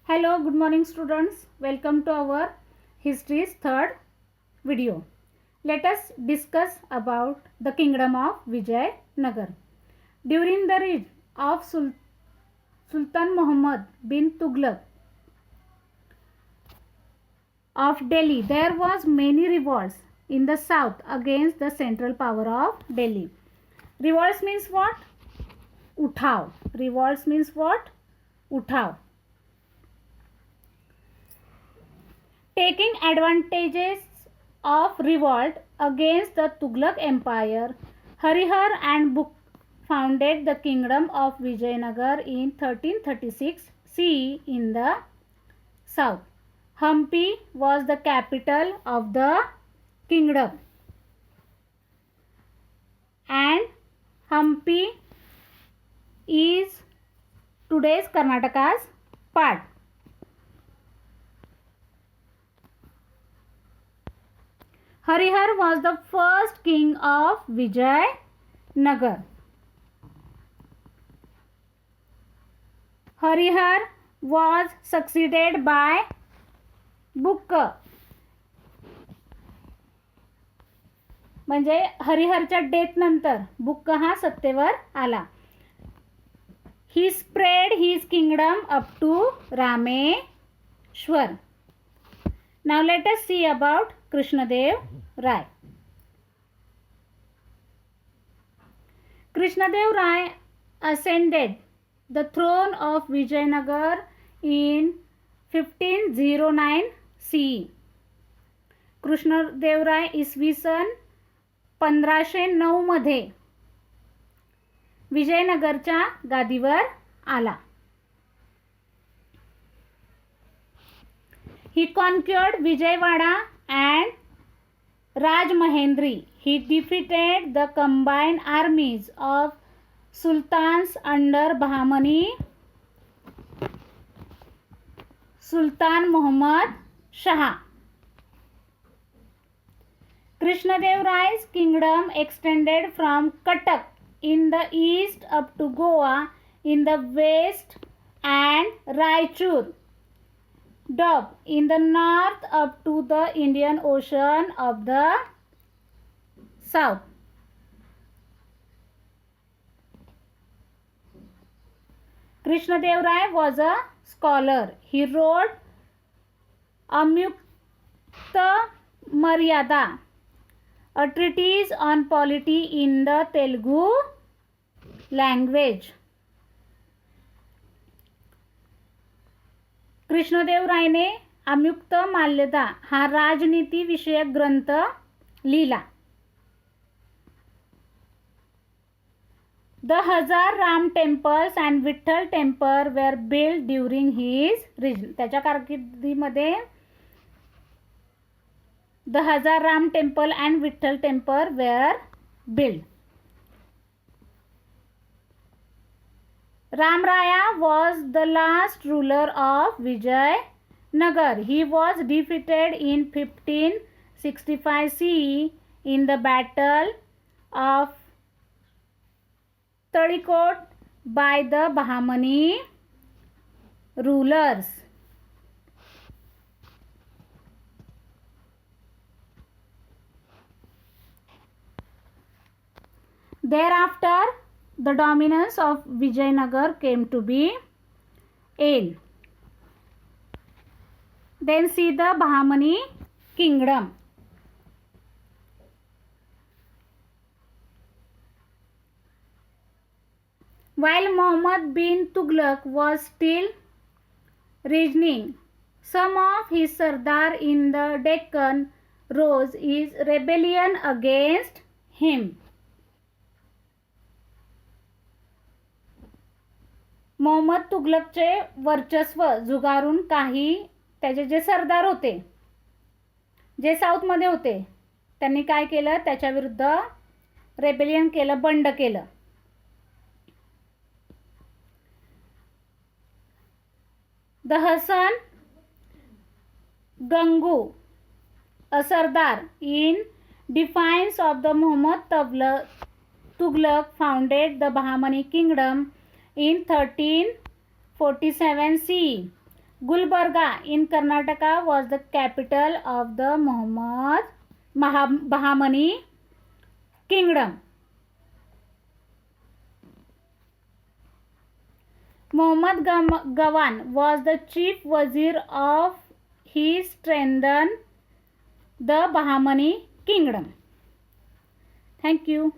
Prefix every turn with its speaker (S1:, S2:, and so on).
S1: Hello, good morning students. Welcome to our history's third video. Let us discuss about the kingdom of Vijayanagar. During the reign of Sultan Muhammad bin Tughlaq of Delhi, there was many revolts in the south against the central power of Delhi. Revolts means what? Uthav. Revolts means what? Uthav. Taking advantages of revolt against the Tughlaq Empire, Harihar and Bukka founded the kingdom of Vijayanagar in 1336 CE in the south. Hampi was the capital of the kingdom, and Hampi is today's Karnataka's part. Harihar was the first king of Vijayanagar. Harihar was succeeded by Bukka. म्हणजे हरिहरच्या death नंतर बुक्का हा सत्तेवर आला. He spread his kingdom up to Rameshwar. Now let us see about Krishnadev Rai. Krishnadev Rai ascended the throne of Vijayanagar in 1509 CE. Krishnadeva राय इसवी सन 1509 मध्ये विजयनगरच्या गादीवर आला. He conquered Vijayawada and Rajmahendri. He defeated the combined armies of sultans under Bahmani Sultan Muhammad Shah. Krishnadev Rai's kingdom extended from Cuttack in the east up to Goa in the west and Raichur Dub in the north up to the Indian Ocean of the south. Krishnadev Rai was a scholar. He wrote Amyukta Maryada, a treatise on polity in the Telugu language. Krishnadeva रायने अम्युक्त माल्यदा हा राजनीती विषयक ग्रंथ लिहिला. The Hazara Ram temples and Vitthal temple were build during his reign. त्याच्या कारकिर्दीमध्ये the Hazara Ram temple and Vitthal temple were build. Ram Raya was the last ruler of Vijayanagar. He was defeated in 1565 CE in the Battle of Talikot by the Bahmani rulers. Thereafter, the dominance of Vijayanagar came to be end. Then see the Bahmani kingdom. While Muhammad bin Tughlaq was still reigning, some of his Sardar in the Deccan rose in rebellion against him. Mohammad तुघलकचे वर्चस्व जुगारून काही त्याचे जे सरदार होते, जे साऊथमध्ये होते, त्यांनी काय केलं, त्याच्या विरुद्ध रेबेलियन केलं, बंड केलं. The Hasan Gangu, a sardar in defiance of the Mohammad Tughlaq founded the Bahmani kingdom in 1347 CE. Gulbarga in Karnataka was the capital of the Bahamani kingdom. Muhammad Gawan was the chief wazir of he strengthened the Bahamani kingdom. Thank you.